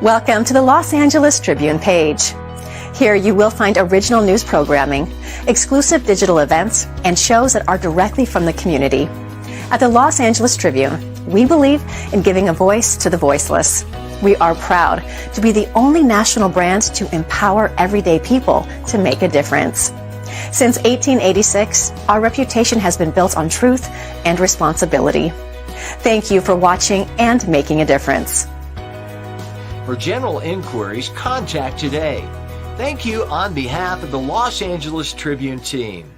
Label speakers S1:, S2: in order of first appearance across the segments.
S1: Welcome to the Los Angeles Tribune page. Here you will find original news programming, exclusive digital events, and shows that are directly from the community. At the Los Angeles Tribune, we believe in giving a voice to the voiceless. We are proud to be the only national brand to empower everyday people to make a difference. Since 1886, our reputation has been built on truth and responsibility. Thank you for watching and making a difference.
S2: For general inquiries, contact today. Thank you on behalf of the Los Angeles Tribune team.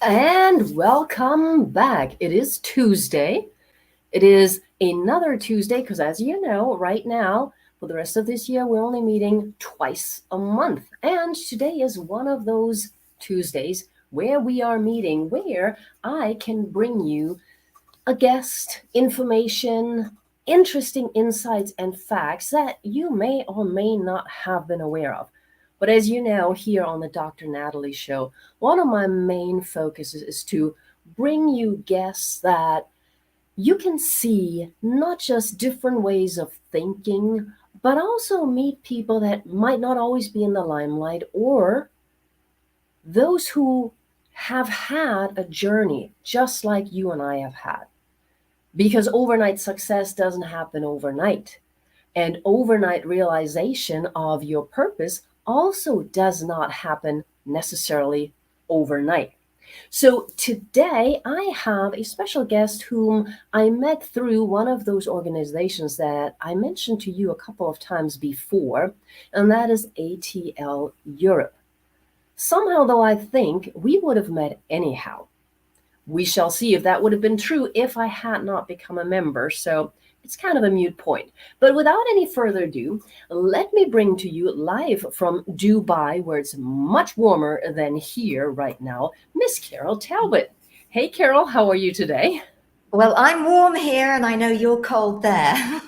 S3: And welcome back. It is Tuesday. It is another Tuesday because, as you know, right now, for the rest of this year, we're only meeting twice a month. And today is one of those Tuesdays where we are meeting, where I can bring you a guest, information, interesting insights, and facts that you may or may not have been aware of. But as you know, here on the Dr. Natalie Show, one of my main focuses is to bring you guests that you can see not just different ways of thinking, but also meet people that might not always be in the limelight, or those who have had a journey just like you and I have had. Because overnight success doesn't happen overnight. And overnight realization of your purpose also does not happen necessarily overnight. So today I have a special guest whom I met through one of those organizations that I mentioned to you a couple of times before, and that is ATL Europe. Somehow, though, I think we would have met anyhow. We shall see if that would have been true if I had not become a member. So it's kind of a moot point. But without any further ado, let me bring to you live from Dubai, where it's much warmer than here right now, Miss Carol Talbot. Hey, Carol, how are you today?
S4: Well, I'm warm here, and I know you're cold there.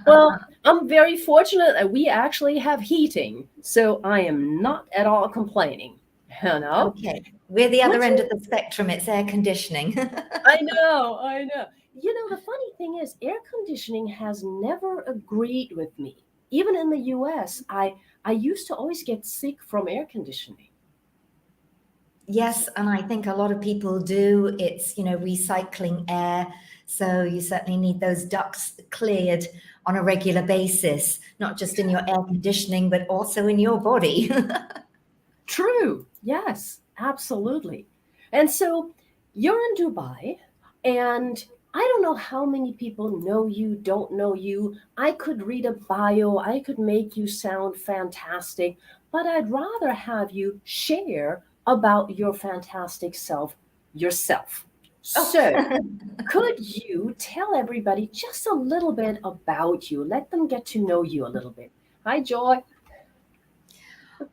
S3: Well, I'm very fortunate that we actually have heating, so I am not at all complaining. You know?
S4: Okay, we're the other end of the spectrum. It's air conditioning.
S3: I know. You know, the funny thing is, air conditioning has never agreed with me. Even in the US, I used to always get sick from air conditioning.
S4: Yes, and I think a lot of people do. It's, recycling air. So you certainly need those ducts cleared on a regular basis, not just in your air conditioning, but also in your body.
S3: True. Yes, absolutely. And so you're in Dubai, and I don't know how many people know you, don't know you. I could read a bio, I could make you sound fantastic, but I'd rather have you share about your fantastic self yourself. So could you tell everybody just a little bit about you? Let them get to know you a little bit. Hi, Joy.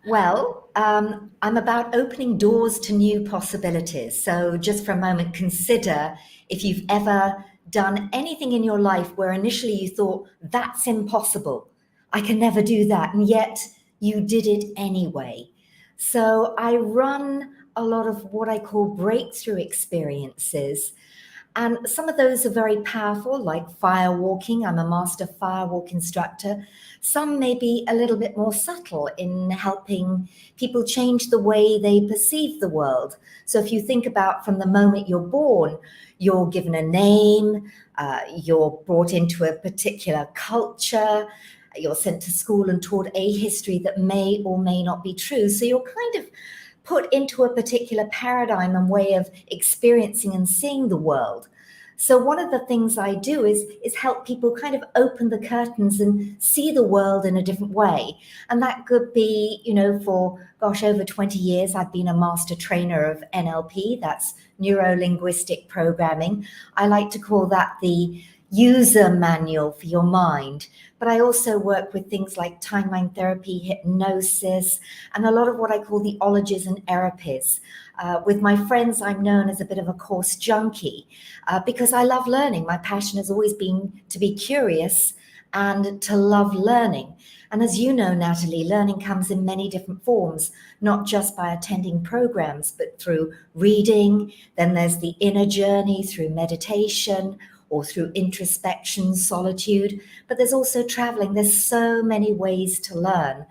S4: Well, I'm about opening doors to new possibilities. So just for a moment, consider if you've ever done anything in your life where initially you thought, that's impossible, I can never do that, and yet you did it anyway. So I run a lot of what I call breakthrough experiences. And some of those are very powerful, like fire walking. I'm a master fire walk instructor. Some may be a little bit more subtle in helping people change the way they perceive the world. So if you think about from the moment you're born, you're given a name, you're brought into a particular culture, you're sent to school and taught a history that may or may not be true. So you're kind of put into a particular paradigm and way of experiencing and seeing the world. So one of the things I do is help people kind of open the curtains and see the world in a different way. And that could be, for, over 20 years, I've been a master trainer of NLP. That's neuro-linguistic programming. I like to call that the user manual for your mind. But I also work with things like timeline therapy, hypnosis, and a lot of what I call the ologies and therapies. With my friends, I'm known as a bit of a course junkie because I love learning. My passion has always been to be curious and to love learning. And as you know, Natalie, learning comes in many different forms, not just by attending programs, but through reading. Then there's the inner journey through meditation, or through introspection, solitude, but there's also traveling. There's so many ways to learn.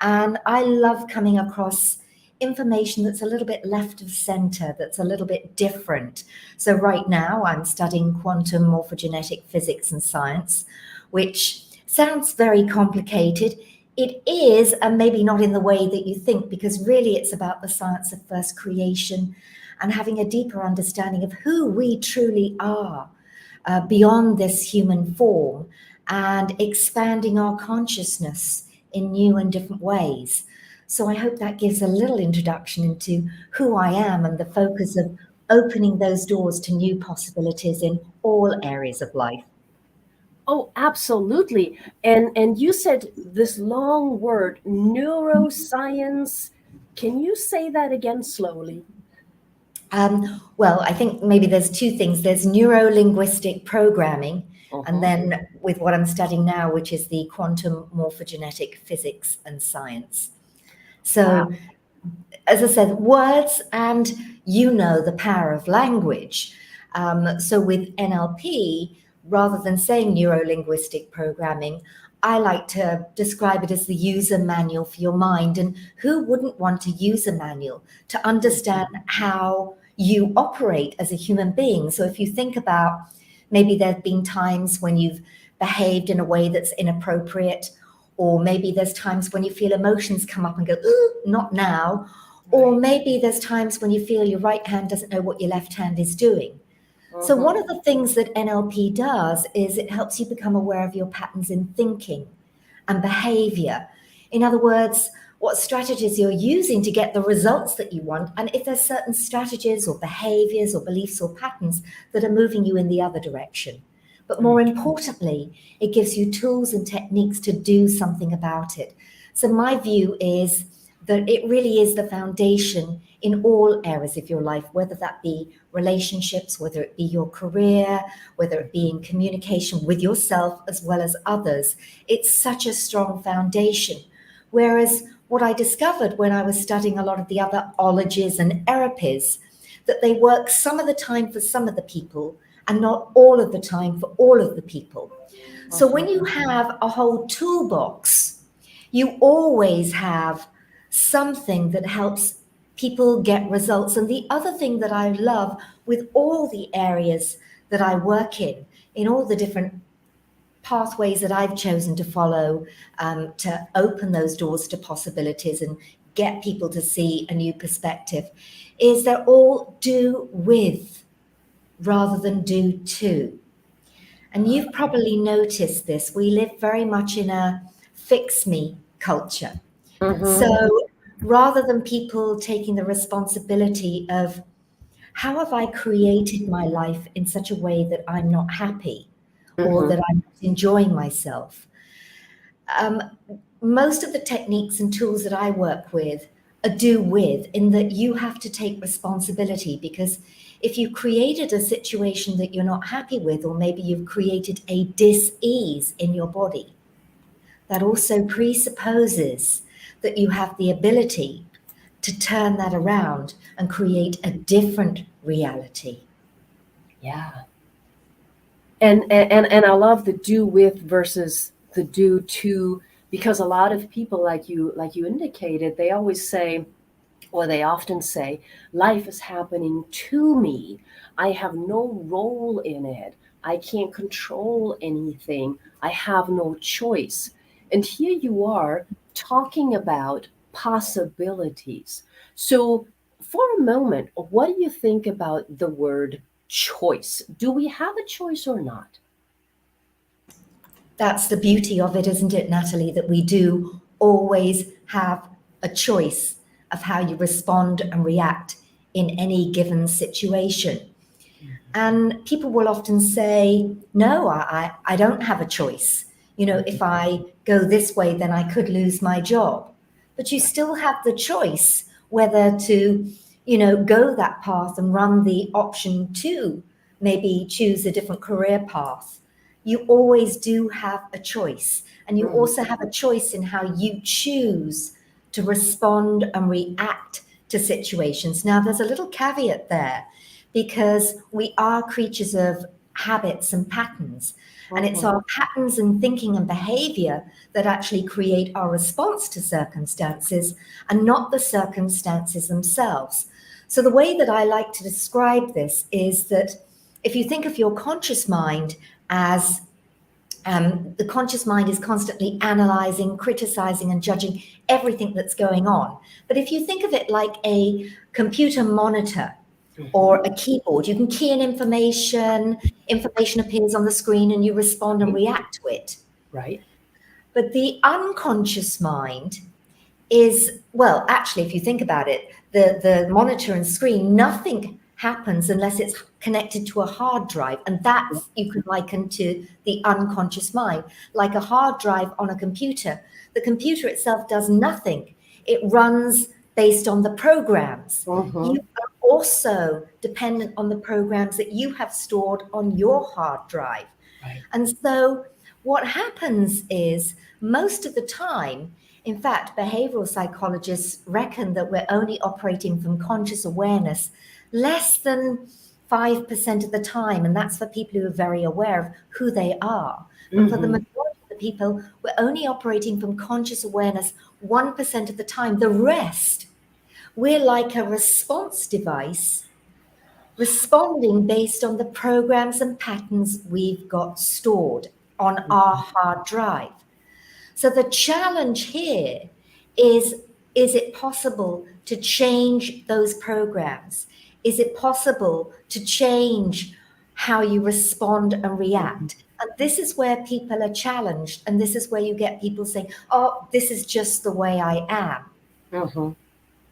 S4: And I love coming across information that's a little bit left of center, that's a little bit different. So right now I'm studying quantum morphogenetic physics and science, which sounds very complicated. It is, and maybe not in the way that you think, because really it's about the science of first creation and having a deeper understanding of who we truly are. Beyond this human form and expanding our consciousness in new and different ways. So I hope that gives a little introduction into who I am and the focus of opening those doors to new possibilities in all areas of life.
S3: Oh, absolutely. And you said this long word, neuroscience. Can you say that again slowly?
S4: Well, I think maybe there's two things. There's neuro-linguistic programming, and then with what I'm studying now, which is the quantum morphogenetic physics and science. So, as I said, words and the power of language. So with NLP, rather than saying neuro-linguistic programming, I like to describe it as the user manual for your mind. And who wouldn't want a user manual to understand how you operate as a human being? So if you think about, maybe there have been times when you've behaved in a way that's inappropriate, or maybe there's times when you feel emotions come up and go, ooh, not now. Or maybe there's times when you feel your right hand doesn't know what your left hand is doing. So one of the things that NLP does is it helps you become aware of your patterns in thinking and behavior. In other words, what strategies you're using to get the results that you want, and if there's certain strategies or behaviors or beliefs or patterns that are moving you in the other direction. But more importantly, it gives you tools and techniques to do something about it. So my view is that it really is the foundation in all areas of your life, whether that be relationships, whether it be your career, whether it be in communication with yourself as well as others. It's such a strong foundation. Whereas what I discovered when I was studying a lot of the other ologies and therapies, that they work some of the time for some of the people and not all of the time for all of the people. So when you have a whole toolbox, you always have something that helps people get results. And the other thing that I love with all the areas that I work in all the different pathways that I've chosen to follow to open those doors to possibilities and get people to see a new perspective, is they're all do with rather than do to. And you've probably noticed this. We live very much in a fix me culture. So rather than people taking the responsibility of how have I created my life in such a way that I'm not happy or that I'm not enjoying myself, most of the techniques and tools that I work with are do with, in that you have to take responsibility, because if you created a situation that you're not happy with, or maybe you've created a dis-ease in your body, that also presupposes that you have the ability to turn that around and create a different reality.
S3: Yeah. And I love the do with versus the do to, because a lot of people, like you indicated, they always say, or they often say, life is happening to me. I have no role in it. I can't control anything. I have no choice. And here you are talking about possibilities. So, for a moment, what do you think about the word choice? Do we have a choice or not?
S4: That's the beauty of it, isn't it, Natalie? That we do always have a choice of how you respond and react in any given situation. And people will often say, no, I don't have a choice. You know, if I go this way, then I could lose my job. But you still have the choice whether to, go that path and run the option to maybe choose a different career path. You always do have a choice. And you
S3: Mhm.
S4: also have a choice in how you choose to respond and react to situations. Now, there's a little caveat there because we are creatures of habits and patterns. And it's
S3: Mhm.
S4: our patterns in thinking and behavior that actually create our response to circumstances and not the circumstances themselves. So, the way that I like to describe this is that if you think of your conscious mind as the conscious mind is constantly analyzing, criticizing, and judging everything that's going on. But if you think of it like a computer monitor or
S3: Mhm.
S4: a keyboard, you can key in information appears on the screen, and you respond and react to it.
S3: Right.
S4: But the unconscious mind is, well, actually, if you think about it, the monitor and screen, nothing happens unless it's connected to a hard drive. And that's, you can liken to the unconscious mind, like a hard drive on a computer. The computer itself does nothing. It runs based on the programs. You
S3: Mhm.
S4: are also dependent on the programs that you have stored on your hard drive.
S3: Right.
S4: And so what happens is most of the time, in fact, behavioral psychologists reckon that we're only operating from conscious awareness less than 5% of the time. And that's for people who are very aware of who they are. But for the
S3: Mhm.
S4: majority of the people, we're only operating from conscious awareness 1% of the time. The rest, we're like a response device responding based on the programs and patterns we've got stored on our hard drive. So the challenge here is it possible to change those programs? Is it possible to change how you respond and react? And this is where people are challenged. And this is where you get people saying, oh, this is just the way I am.
S3: Mhm.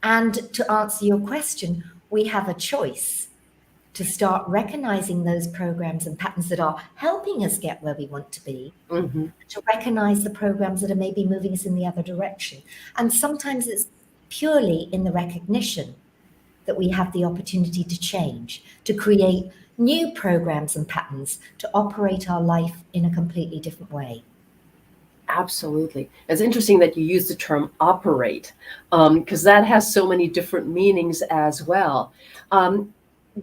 S4: And to answer your question, we have a choice to start recognizing those programs and patterns that are helping us get where we want to be,
S3: Mhm.
S4: to recognize the programs that are maybe moving us in the other direction. And sometimes it's purely in the recognition that we have the opportunity to change, to create new programs and patterns to operate our life in a completely different way.
S3: Absolutely. It's interesting that you use the term operate, because that has so many different meanings as well. Um,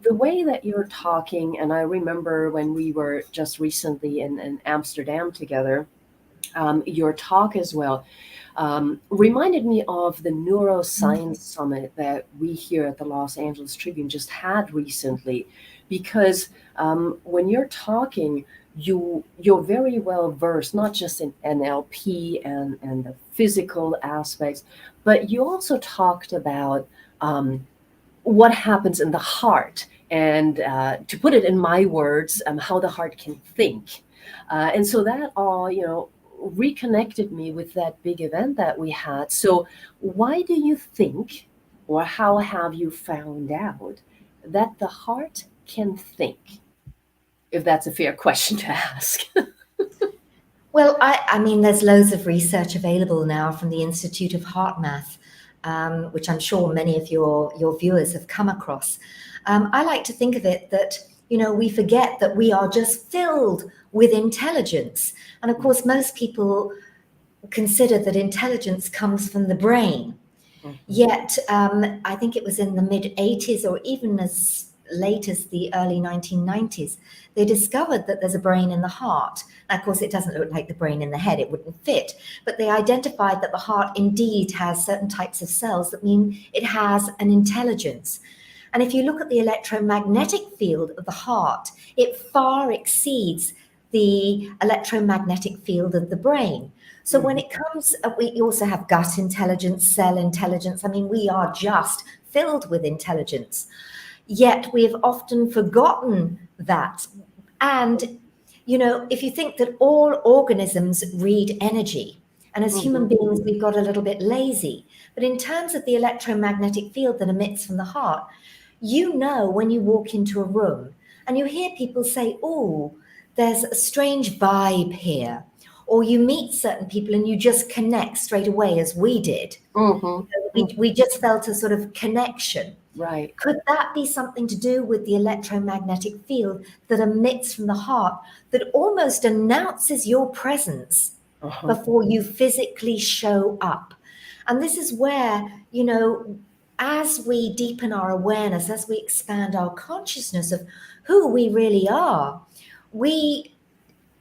S3: the way that you're talking, and I remember when we were just recently in Amsterdam together, your talk as well reminded me of the neuroscience summit that we here at the Los Angeles Tribune just had recently, because when you're talking, you're very well versed not just in NLP and the physical aspects, but you also talked about what happens in the heart, and to put it in my words, how the heart can think. And so that all, reconnected me with that big event that we had. So, why do you think, or how have you found out that the heart can think? If that's a fair question to ask.
S4: Well, I mean, there's loads of research available now from the Institute of Heart Math, which I'm sure many of your viewers have come across. I like to think of it that, we forget that we are just filled with intelligence. And of course, most people consider that intelligence comes from the brain.
S3: Mhm.
S4: Yet, I think it was in the mid 80s or even as late as the early 1990s, they discovered that there's a brain in the heart. Now, of course, it doesn't look like the brain in the head, it wouldn't fit, but they identified that the heart indeed has certain types of cells that mean it has an intelligence. And if you look at the electromagnetic field of the heart, it far exceeds the electromagnetic field of the brain. So when it comes, we also have gut intelligence, cell intelligence. I mean, we are just filled with intelligence. Yet we have often forgotten that. And, you know, if you think that all organisms read energy, and as human beings, we've got a little bit lazy. But in terms of the electromagnetic field that emits from the heart, you know, when you walk into a room and you hear people say, oh, there's a strange vibe here, or you meet certain people and you just connect straight away, as we did. We just felt a sort of connection.
S3: Right.
S4: Could that be something to do with the electromagnetic field that emits from the heart that almost announces your presence before you physically show up? And this is where, you know, as we deepen our awareness, as we expand our consciousness of who we really are, we,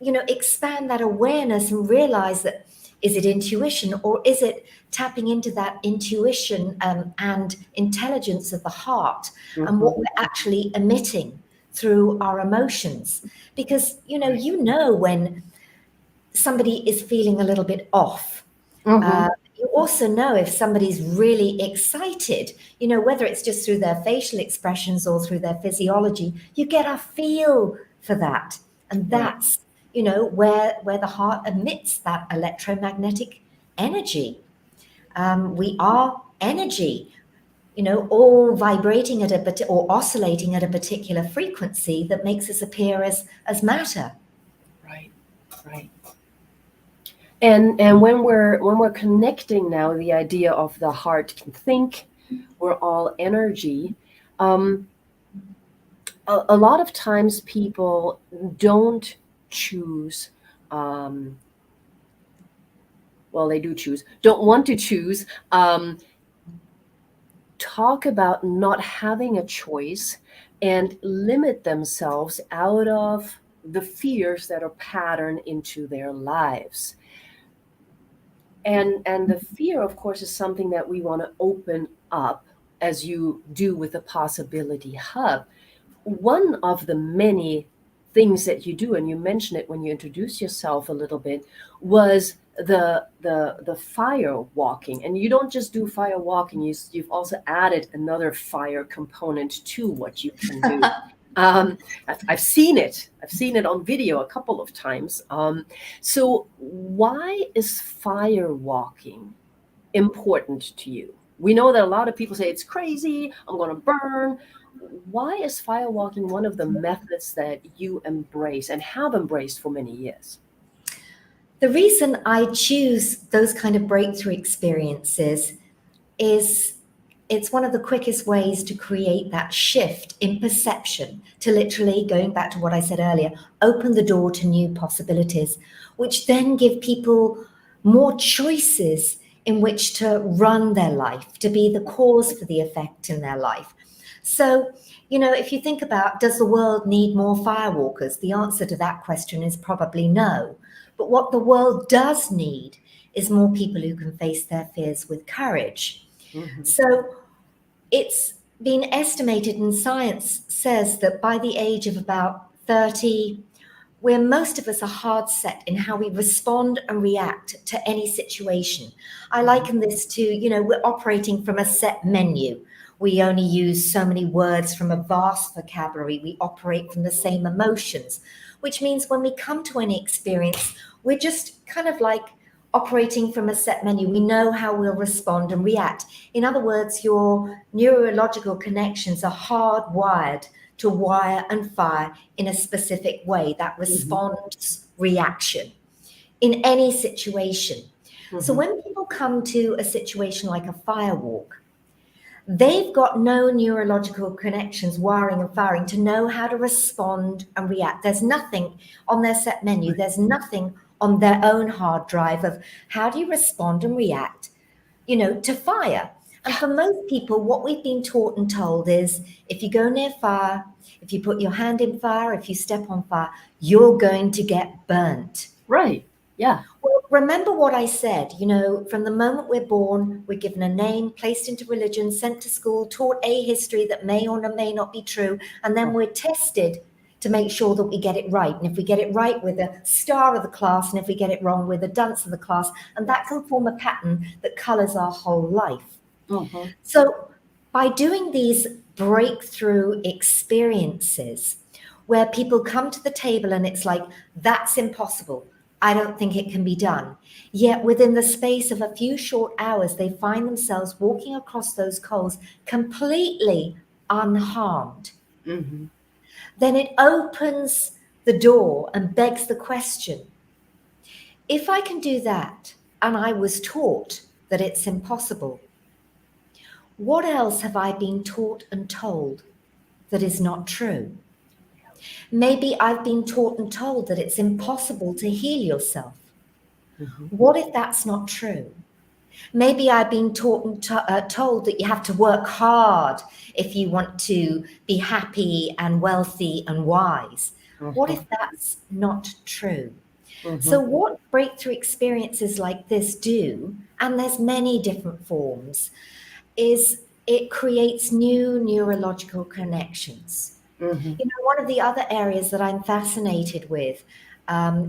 S4: you know, expand that awareness and realize that, is it intuition, or is it tapping into that intuition and intelligence of the heart and what we're actually emitting through our emotions? Because, you know when somebody is feeling a little bit off. You also know if somebody's really excited, you know, whether it's just through their facial expressions or through their physiology, you get a feel for that. And that's, you know, where the heart emits that electromagnetic energy. We are energy, you know, all vibrating at or oscillating at a particular frequency that makes us appear as matter.
S3: Right. And when we're connecting now, the idea of the heart can think, we're all energy. A lot of times people don't choose, they do choose, don't want to choose, talk about not having a choice and limit themselves out of the fears that are patterned into their lives. And the fear, of course, is something that we want to open up, as you do with the Possibility Hub. One of the many things that you do, and you mentioned it when you introduced yourself a little bit, was the fire walking. And you don't just do fire walking, you've also added another fire component to what you can do. I've seen it on video a couple of times. So why is fire walking important to you? We know that a lot of people say it's crazy, I'm going to burn. Why is fire walking one of the methods that you embrace and have embraced for many years?
S4: The reason I choose those kind of breakthrough experiences is it's one of the quickest ways to create that shift in perception, to literally, going back to what I said earlier, open the door to new possibilities, which then give people more choices in which to run their life, to be the cause for the effect in their life. So, you know, if you think about, does the world need more firewalkers? The answer to that question is probably no. But what the world does need is more people who can face their fears with courage. So it's been estimated, and science says that by the age of about 30, where most of us are hard set in how we respond and react to any situation. I liken this to, you know, we're operating from a set menu. We only use so many words from a vast vocabulary. We operate from the same emotions, which means when we come to any experience, we're just kind of like operating from a set menu. We know how we'll respond and react. In other words, your neurological connections are hardwired to wire and fire in a specific way, that response reaction in any situation. So when people come to a situation like a firewalk, they've got no neurological connections, wiring and firing, to know how to respond and react. There's nothing on their set menu. There's nothing on their own hard drive of how do you respond and react, you know, to fire. And for most people, what we've been taught and told is if you go near fire, if you put your hand in fire, if you step on fire, you're going to get burnt.
S3: Right. Yeah.
S4: Well, remember what I said, from the moment we're born, we're given a name, placed into religion, sent to school, taught a history that may or may not be true, and then we're tested to make sure that we get it right. And if we get it right, we're the star of the class, and if we get it wrong, we're the dunce of the class, and that can form a pattern that colors our whole life.
S3: Mm-hmm.
S4: So by doing these breakthrough experiences where people come to the table and it's like, that's impossible, I don't think it can be done. Yet within the space of a few short hours, they find themselves walking across those coals completely unharmed.
S3: Mm-hmm.
S4: Then it opens the door and begs the question, if I can do that and I was taught that it's impossible, what else have I been taught and told that is not true? Maybe I've been taught and told that it's impossible to heal yourself.
S3: Mm-hmm.
S4: What if that's not true? Maybe I've been taught and told that you have to work hard if you want to be happy and wealthy and wise.
S3: Mm-hmm.
S4: What if that's not true?
S3: Mm-hmm.
S4: So what breakthrough experiences like this do, and there's many different forms, is it creates new neurological connections.
S3: Mm-hmm.
S4: One of the other areas that I'm fascinated with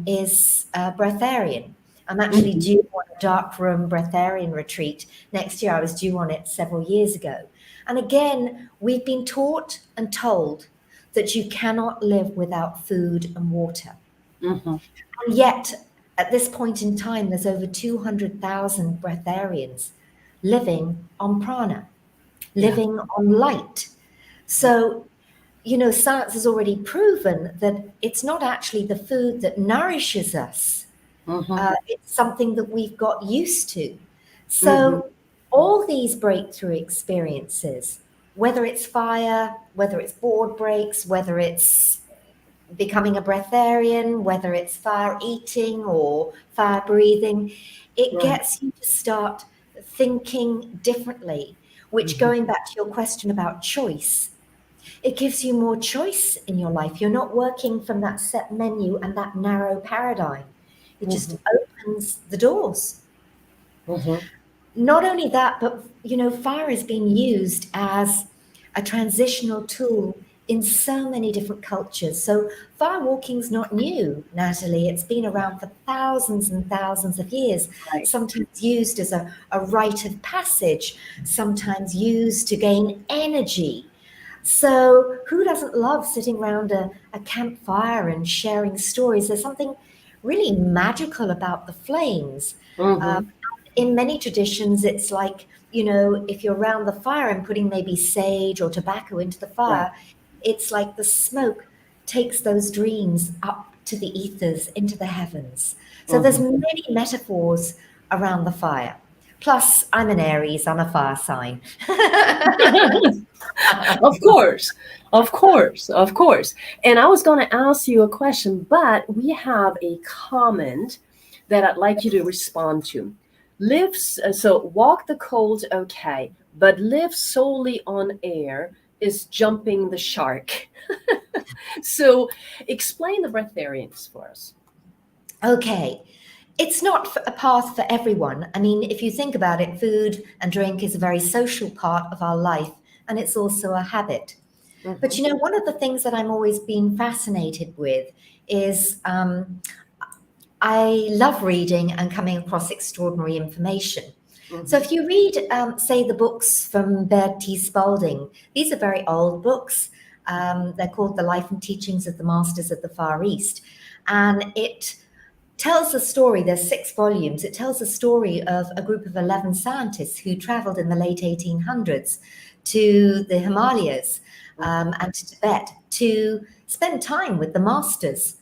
S4: is breatharian. I'm actually due on a dark room breatharian retreat next year. I was due on it several years ago. And again, we've been taught and told that you cannot live without food and water.
S3: Mm-hmm.
S4: And yet, at this point in time, there's over 200,000 breatharians living on prana, living on light. So, science has already proven that it's not actually the food that nourishes us.
S3: Mm-hmm.
S4: It's something that we've got used to. So all these breakthrough experiences, whether it's fire, whether it's board breaks, whether it's becoming a breatharian, whether it's fire eating or fire breathing, it gets you to start thinking differently, which going back to your question about choice, it gives you more choice in your life. You're not working from that set menu and that narrow paradigm. It just opens the doors.
S3: Mm-hmm.
S4: Not only that, but, fire has been used as a transitional tool in so many different cultures. So fire walking's not new, Natalie. It's been around for thousands and thousands of years, sometimes used as a rite of passage, sometimes used to gain energy. So who doesn't love sitting around a campfire and sharing stories? There's something really magical about the flames. In many traditions, it's like, if you're around the fire and putting maybe sage or tobacco into the fire, it's like the smoke takes those dreams up to the ethers, into the heavens. So there's many metaphors around the fire. Plus, I'm an Aries, I'm a fire sign.
S3: Of course. And I was going to ask you a question, but we have a comment that I'd like you to respond to. So walk the cold, okay, but live solely on air is jumping the shark. So explain the breatharians for us.
S4: Okay. It's not a path for everyone. I mean, if you think about it, food and drink is a very social part of our life, and it's also a habit. But, one of the things that I'm always been fascinated with is I love reading and coming across extraordinary information. So if you read, say, the books from Bertie Spalding, these are very old books. They're called The Life and Teachings of the Masters of the Far East. And it tells a story, there's 6 volumes, it tells a story of a group of 11 scientists who traveled in the late 1800s to the Himalayas and to Tibet to spend time with the masters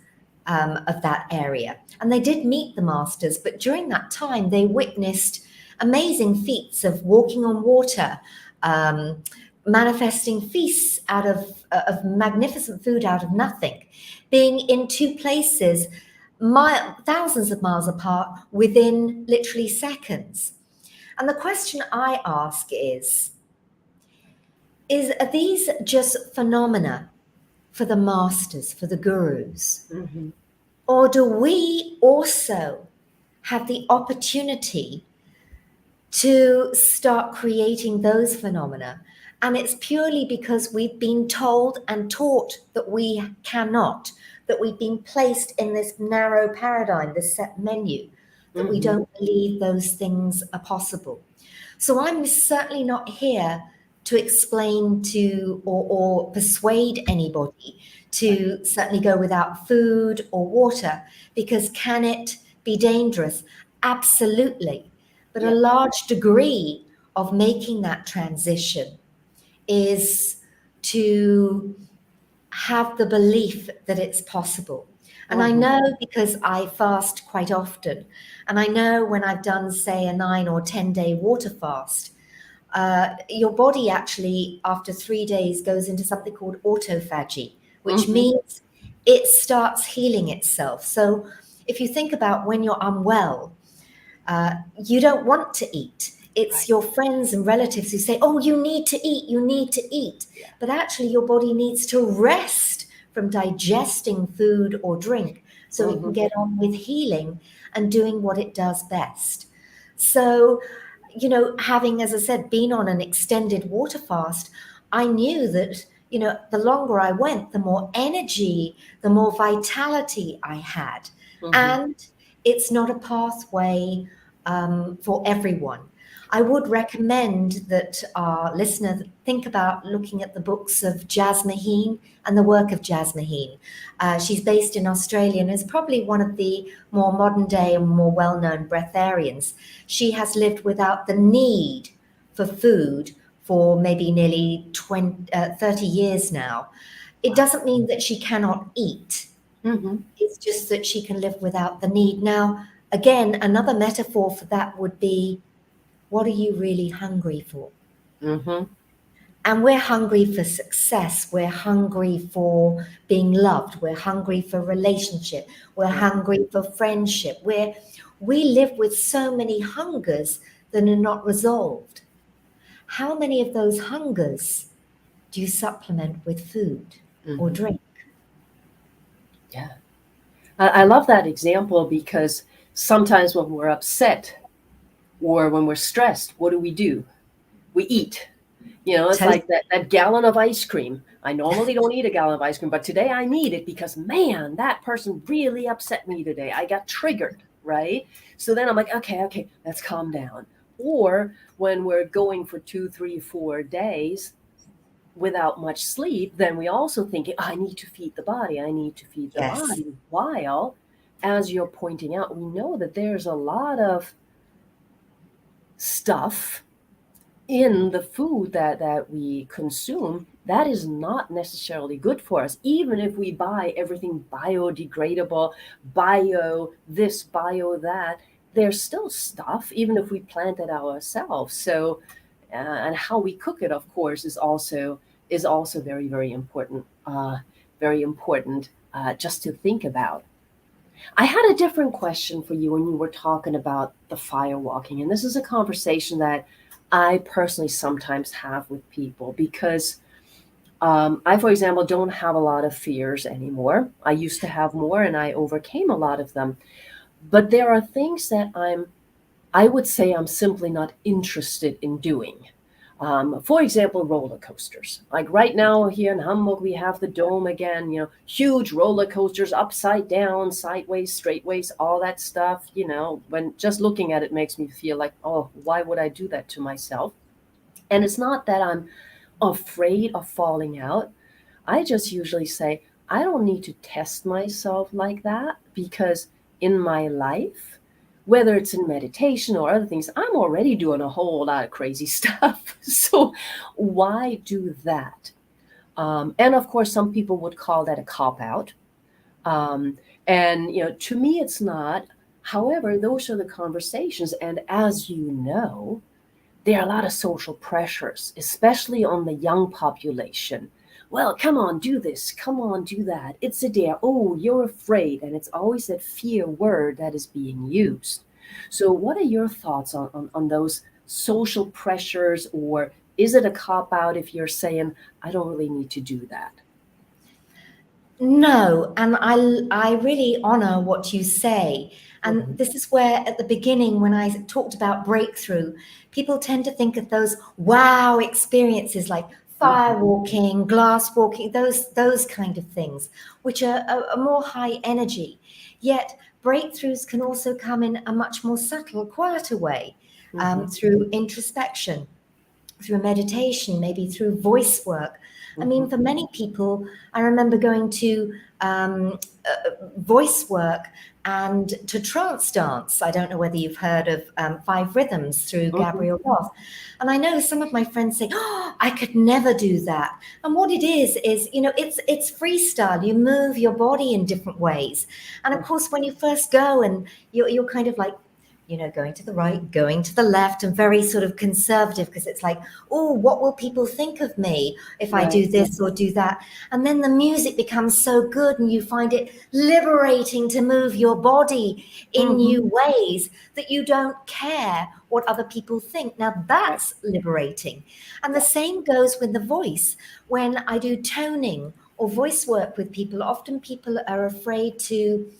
S4: of that area. And they did meet the masters, but during that time they witnessed amazing feats of walking on water, manifesting feasts out of magnificent food out of nothing, being in 2 places thousands of miles apart within literally seconds. And the question I ask is are these just phenomena for the masters, for the gurus?
S3: Mm-hmm.
S4: Or do we also have the opportunity to start creating those phenomena? And it's purely because we've been told and taught that we cannot, that we've been placed in this narrow paradigm, this set menu, that we
S3: Mm-hmm.
S4: don't believe those things are possible. So I'm certainly not here to explain to or persuade anybody to certainly go without food or water, because can it be dangerous? Absolutely. But a
S3: Yeah.
S4: large degree of making that transition is to have the belief that it's possible. And I
S3: Mm-hmm.
S4: know because I fast quite often, and I know when I've done, say, a 9 or 10-day water fast, your body actually, after 3 days, goes into something called autophagy, which
S3: Mm-hmm.
S4: means it starts healing itself. So if you think about when you're unwell, you don't want to eat. It's
S3: Right.
S4: your friends and relatives who say, oh, you need to eat, you need to eat.
S3: Yeah.
S4: But actually, your body needs to rest from digesting food or drink so it
S3: Mm-hmm.
S4: can get on with healing and doing what it does best. So, having, as I said, been on an extended water fast, I knew that, the longer I went, the more energy, the more vitality I had.
S3: Mm-hmm.
S4: And it's not a pathway for everyone. I would recommend that our listeners think about looking at the books of Jas Maheen and the work of Jas Maheen. She's based in Australia and is probably one of the more modern day and more well-known breatharians. She has lived without the need for food for maybe nearly 30 years now. It doesn't mean that she cannot eat.
S3: Mm-hmm.
S4: It's just that she can live without the need. Now, again, another metaphor for that would be, what are you really hungry for?
S3: Mm-hmm.
S4: And we're hungry for success. We're hungry for being loved. We're hungry for relationship. We're hungry for friendship. We live with so many hungers that are not resolved. How many of those hungers do you supplement with food or
S3: Mm-hmm.
S4: drink?
S3: Yeah. I love that example because sometimes when we're upset or when we're stressed, what do? We eat. It's
S4: Totally.
S3: like that gallon of ice cream. I normally don't eat a gallon of ice cream, but today I need it because, man, that person really upset me today. I got triggered, right? So then I'm like, okay, let's calm down. Or when we're going for 2, 3, 4 days without much sleep, then we also think, I need to feed the body. I need to feed the
S4: Yes.
S3: body. While, as you're pointing out, we know that there's a lot of stuff in the food that we consume that is not necessarily good for us, even if we buy everything biodegradable, bio this, bio that. There's still stuff, even if we plant it ourselves. So and how we cook it, of course, is also very, very important, just to think about. I had a different question for you when you were talking about the fire walking. And this is a conversation that I personally sometimes have with people because I, for example, don't have a lot of fears anymore. I used to have more and I overcame a lot of them. But there are things that I would say I'm simply not interested in doing. For example, roller coasters. Like right now here in Hamburg, we have the Dome again, huge roller coasters, upside down, sideways, straightways, all that stuff. When just looking at it makes me feel like, oh, why would I do that to myself? And it's not that I'm afraid of falling out. I just usually say, I don't need to test myself like that because in my life, whether it's in meditation or other things, I'm already doing a whole lot of crazy stuff. So why do that? And of course, some people would call that a cop out. Um, and, to me, it's not. However, those are the conversations. And as you know, there are a lot of social pressures, especially on the young population. Well, come on, do this. Come on, do that. It's a dare. Oh, you're afraid. And it's always that fear word that is being used. So, what are your thoughts on those social pressures, or is it a cop-out if you're saying, I don't really need to do that?
S4: No, and I really honor what you say. And this is where at the beginning, when I talked about breakthrough, people tend to think of those wow experiences like fire walking, glass walking, those kind of things, which are a more high energy. Yet breakthroughs can also come in a much more subtle, quieter way, through introspection, through meditation, maybe through voice work. I mean, for many people, I remember going to voice work and to trance dance. I don't know whether you've heard of Five Rhythms through Gabrielle Roth. And I know some of my friends say, oh, I could never do that. And what it is, you know, it's freestyle. You move your body in different ways. And of course, when you first go and you're kind of like, you know, going to the right, going to the left, and very sort of conservative, because it's like, oh, what will people think of me if I do this or do that? And then the music becomes so good and you find it liberating to move your body in new ways that you don't care what other people think. Now that's liberating. And the same goes with the voice. When I do toning or voice work with people, often people are afraid to,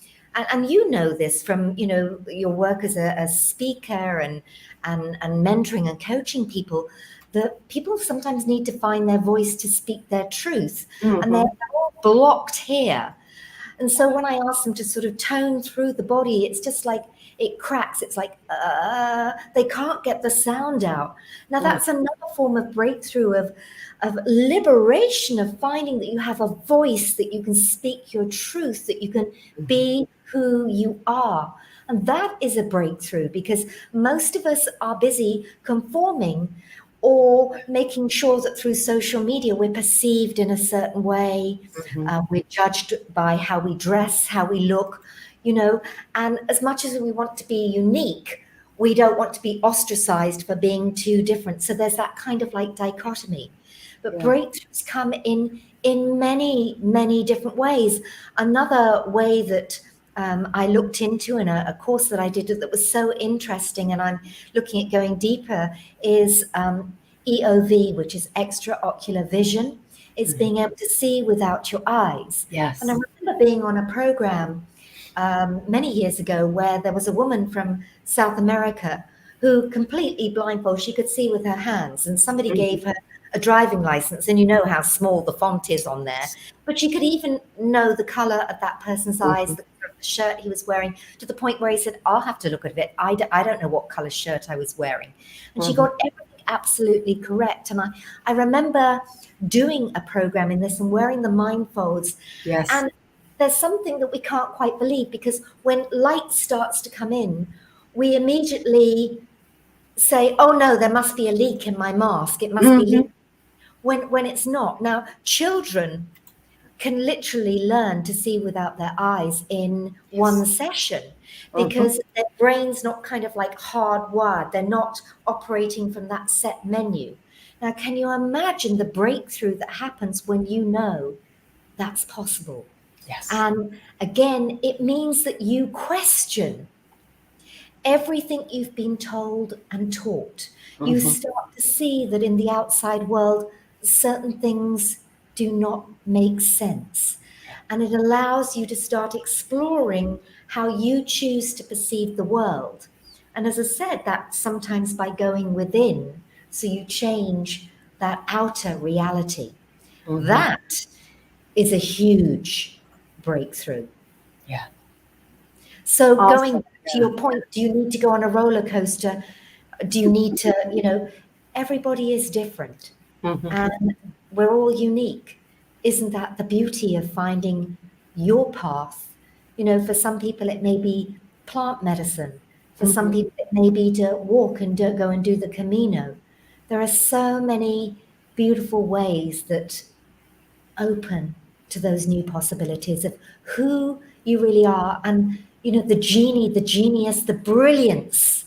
S4: and you know this from, you know, your work as a speaker and mentoring and coaching people, that people sometimes need to find their voice to speak their truth, and they're all blocked here. And so when I ask them to sort of tone through the body, it's just like it cracks. It's like they can't get the sound out. Now that's another form of breakthrough, of liberation, of finding that you have a voice, that you can speak your truth, that you can be who you are. And that is a breakthrough, because most of us are busy conforming or making sure that through social media we're perceived in a certain way. We're judged by how we dress, how we look, you know, and as much as we want to be unique, we don't want to be ostracized for being too different. So there's that kind of like dichotomy. But breakthroughs come in many, many different ways. Another way that I looked into in a course that I did that was so interesting, and I'm looking at going deeper, is EOV, which is extraocular vision. It's being able to see without your eyes.
S3: Yes.
S4: And I remember being on a program many years ago where there was a woman from South America who completely blindfolded, she could see with her hands, and somebody gave her a driving license, and you know how small the font is on there, but she could even know the color of that person's eyes, the shirt he was wearing, to the point where he said, I'll have to look at it. I don't know what color shirt I was wearing. And she got everything absolutely correct. And I remember doing a program in this and wearing the mind folds.
S3: Yes.
S4: And there's something that we can't quite believe, because when light starts to come in, we immediately say, oh no, there must be a leak in my mask. It must be leaking. When it's not. Now, children can literally learn to see without their eyes in one session, because their brain's not kind of like hardwired. They're not operating from that set menu. Now, can you imagine the breakthrough that happens when you know that's possible?
S3: Yes.
S4: And again, it means that you question everything you've been told and taught. You start to see that in the outside world, certain things do not make sense. And it allows you to start exploring how you choose to perceive the world. And as I said, that's sometimes by going within, so you change that outer reality. That is a huge breakthrough.
S3: Yeah.
S4: So
S3: Awesome.
S4: going to your point, do you need to go on a roller coaster? Do you need to, you know, everybody is different and we're all unique. Isn't that the beauty of finding your path? You know, for some people, it may be plant medicine. For some people, it may be to walk and go and do the Camino. There are so many beautiful ways that open to those new possibilities of who you really are, and you know, the genius, the brilliance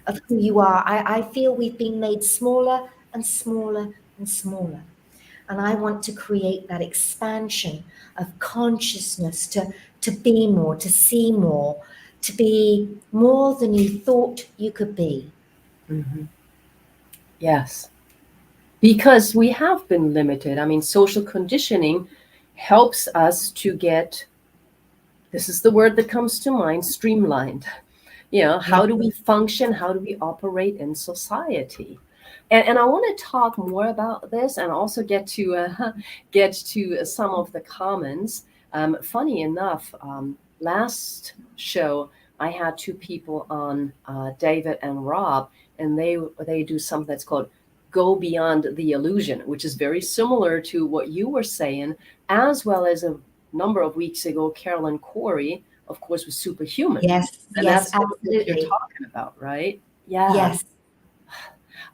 S4: of who you are. I feel we've been made smaller and smaller and smaller, and I want to create that expansion of consciousness to be more, to see more, to be more than you thought you could be.
S3: Yes. Because we have been limited. I mean, social conditioning helps us to get, this is the word that comes to mind, streamlined.
S4: Yeah.
S3: How do we function? How do we operate in society? And I want to talk more about this and also get to some of the comments. Funny enough, last show I had two people on, David and Rob, and they do something that's called "Go Beyond the Illusion," which is very similar to what you were saying, as well as a number of weeks ago, Carolyn Corey, of course, was Superhuman.
S4: Yes,
S3: And
S4: yes,
S3: that's what you're
S4: absolutely.
S3: talking about, right? Yeah.
S4: Yes.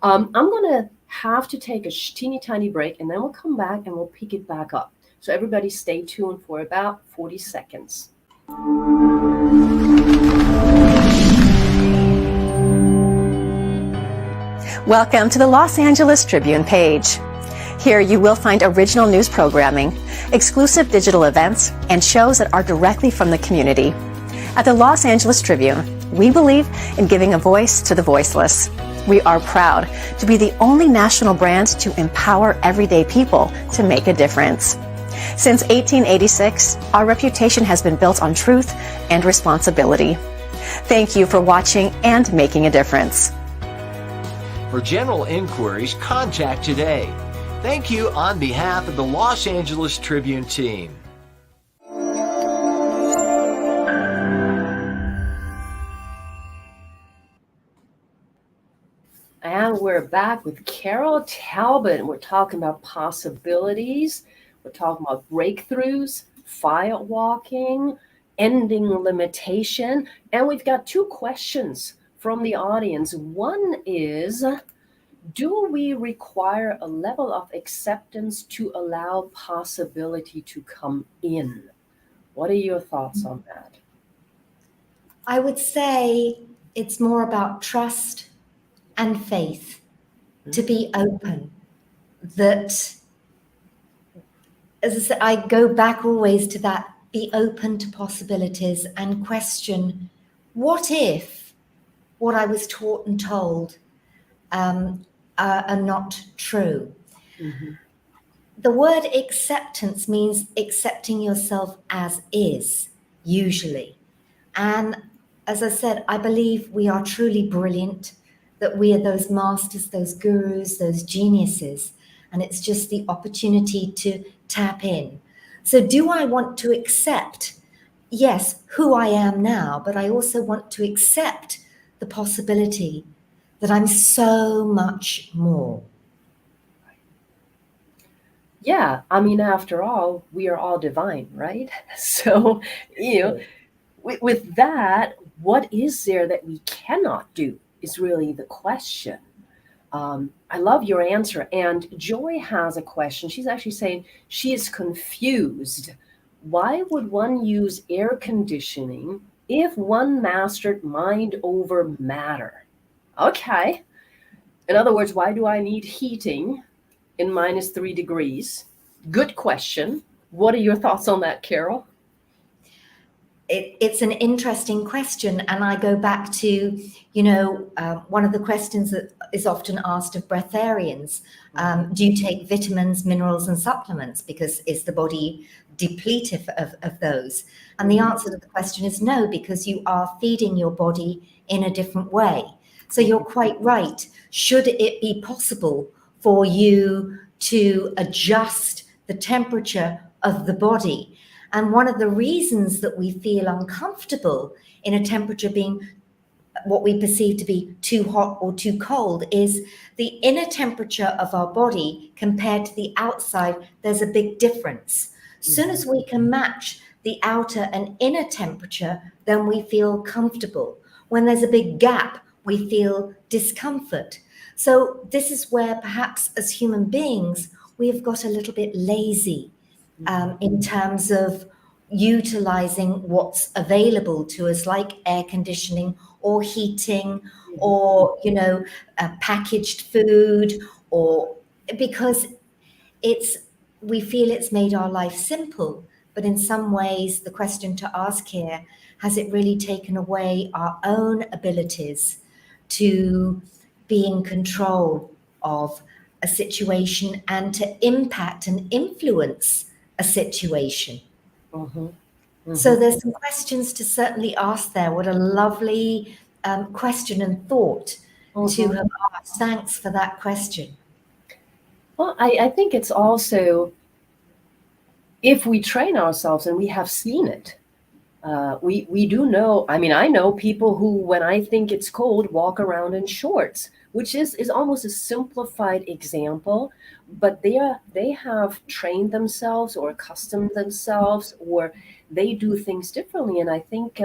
S3: I'm going to have to take a teeny tiny break, and then we'll come back and we'll pick it back up. So everybody stay tuned for about 40 seconds.
S1: Welcome to the Los Angeles Tribune page. Here you will find original news programming, exclusive digital events, and shows that are directly from the community. At the Los Angeles Tribune, we believe in giving a voice to the voiceless. We are proud to be the only national brand to empower everyday people to make a difference. Since 1886, our reputation has been built on truth and responsibility. Thank you for watching and making a difference.
S2: For general inquiries, contact today. Thank you on behalf of the Los Angeles Tribune team.
S3: And we're back with Carol Talbot, and we're talking about possibilities. We're talking about breakthroughs, fire walking, ending limitation. And we've got two questions from the audience. One is, do we require a level of acceptance to allow possibility to come in? What are your thoughts on that?
S4: I would say it's more about trust and faith, to be open. That, as I said, I go back always to that, be open to possibilities and question, what if what I was taught and told are not true?
S3: Mm-hmm.
S4: The word acceptance means accepting yourself as is, usually. And as I said, I believe we are truly brilliant, that we are those masters, those gurus, those geniuses. And it's just the opportunity to tap in. So do I want to accept, yes, who I am now, but I also want to accept the possibility that I'm so much more.
S3: Yeah, I mean, after all, we are all divine, right? So, with that, what is there that we cannot do is really the question. I love your answer. And Joy has a question. She's actually saying she is confused. Why would one use air conditioning if one mastered mind over matter? Okay. In other words, why do I need heating in -3 degrees? Good question. What are your thoughts on that, Carol?
S4: It's an interesting question. And I go back to, one of the questions that is often asked of breatharians. Do you take vitamins, minerals, and supplements? Because is the body depletive of those? And the answer to the question is no, because you are feeding your body in a different way. So you're quite right. Should it be possible for you to adjust the temperature of the body? And one of the reasons that we feel uncomfortable in a temperature being what we perceive to be too hot or too cold is the inner temperature of our body compared to the outside. There's a big difference. As soon as we can match the outer and inner temperature, then we feel comfortable. When there's a big gap, we feel discomfort. So this is where perhaps as human beings, we have got a little bit lazy in terms of utilizing what's available to us, like air conditioning or heating or, packaged food, or because we feel it's made our life simple. But in some ways, the question to ask here, has it really taken away our own abilities to be in control of a situation and to impact and influence a situation. So there's some questions to certainly ask there. What a lovely question and thought to have asked. Thanks for that question.
S3: Well, I think it's also, if we train ourselves, and we have seen it, we do know. I mean, I know people who, when I think it's cold, walk around in shorts, which is almost a simplified example, but they have trained themselves or accustomed themselves, or they do things differently. And I think,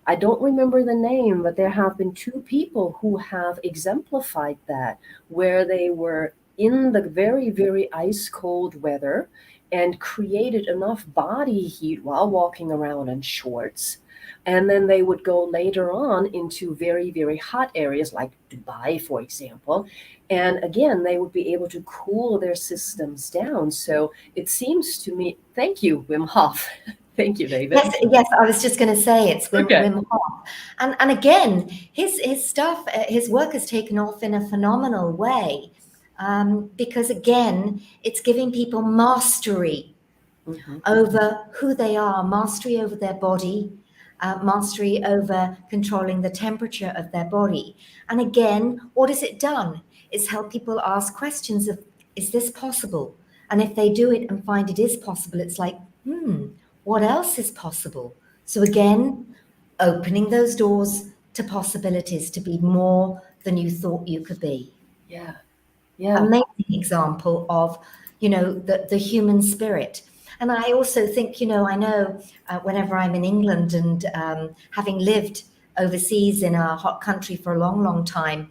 S3: I don't remember the name, but there have been two people who have exemplified that, where they were in the very, very ice cold weather and created enough body heat while walking around in shorts. And then they would go later on into very, very hot areas like Dubai, for example. And again, they would be able to cool their systems down. So it seems to me, thank you, Wim Hof. Thank you, David.
S4: Yes, I was just going to say it's Wim,
S3: Okay.
S4: Wim Hof. And again, his stuff, his work has taken off in a phenomenal way, because again, it's giving people mastery over who they are, mastery over their body, mastery over controlling the temperature of their body. And again, what has it done? It's helped people ask questions of, is this possible? And if they do it and find it is possible, it's like, what else is possible? So again, opening those doors to possibilities to be more than you thought you could be.
S3: Yeah.
S4: Amazing example of, the human spirit. And I also think, I know whenever I'm in England and having lived overseas in a hot country for a long, long time,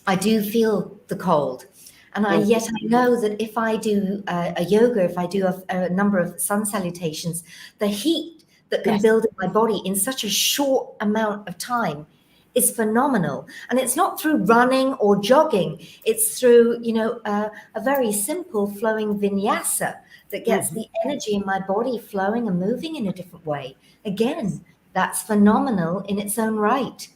S4: I do feel the cold. And yet I know that if I do a yoga, if I do a number of sun salutations, the heat that can build in my body in such a short amount of time is phenomenal. And it's not through running or jogging. It's through, a very simple flowing vinyasa that gets the energy in my body flowing and moving in a different way. Again, that's phenomenal in its own right.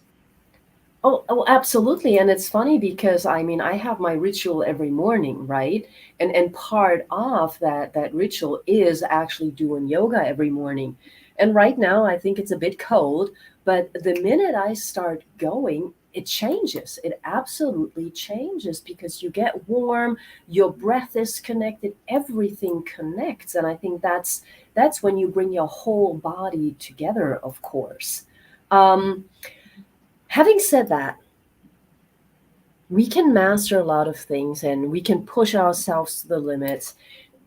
S3: Oh, absolutely. And it's funny because, I mean, I have my ritual every morning, right? And part of that ritual is actually doing yoga every morning. And right now, I think it's a bit cold, but the minute I start going, it changes. It absolutely changes because you get warm, your breath is connected, everything connects. And I think that's when you bring your whole body together, of course. Having said that, we can master a lot of things and we can push ourselves to the limits.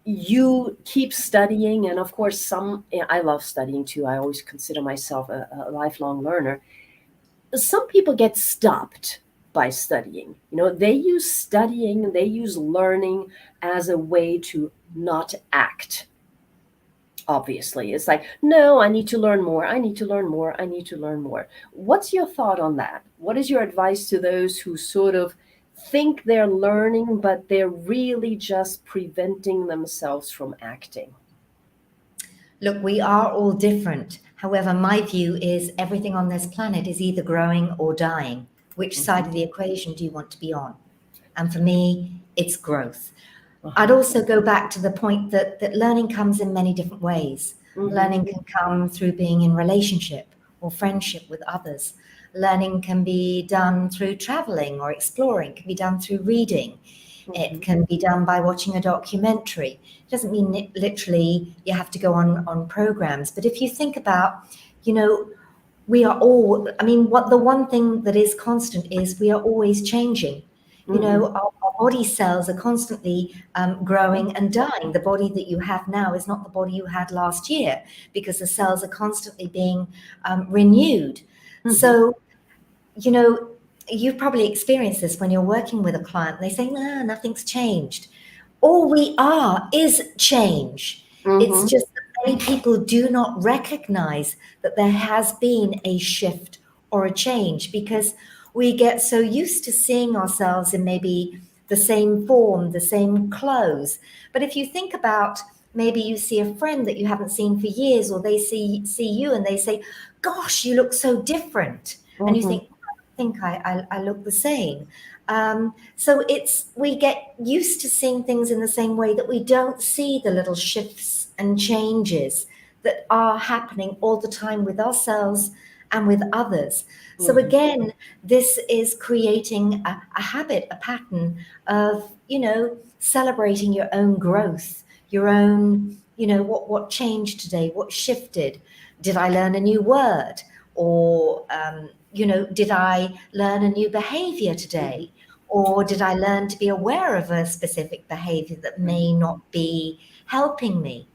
S3: You keep studying, and of course, I love studying too. I always consider myself a lifelong learner. Some people get stopped by studying. They use studying, they use learning as a way to not act. Obviously, it's like, no, I need to learn more. I need to learn more. I need to learn more. What's your thought on that? What is your advice to those who sort of think they're learning, but they're really just preventing themselves from acting?
S4: Look, we are all different. However, my view is everything on this planet is either growing or dying. Which side of the equation do you want to be on? And for me, it's growth. I'd also go back to the point that learning comes in many different ways. Learning can come through being in relationship or friendship with others. Learning can be done through traveling or exploring, can be done through reading. It can be done by watching a documentary. It doesn't mean literally you have to go on programs. But if you think about, we are all, the one thing that is constant is we are always changing. Our body cells are constantly growing and dying. The body that you have now is not the body you had last year because the cells are constantly being renewed. So, you've probably experienced this when you're working with a client. They say, no, nothing's changed. All we are is change. It's just that many people do not recognize that there has been a shift or a change because we get so used to seeing ourselves in maybe the same form, the same clothes. But if you think about, maybe you see a friend that you haven't seen for years, or they see you and they say, gosh, you look so different. And you think, I look the same. So we get used to seeing things in the same way, that we don't see the little shifts and changes that are happening all the time with ourselves and with others. So again, this is creating a habit, a pattern of, celebrating your own growth, your own, what changed today, what shifted. Did I learn a new word? Or, did I learn a new behavior today? Or did I learn to be aware of a specific behavior that may not be helping me?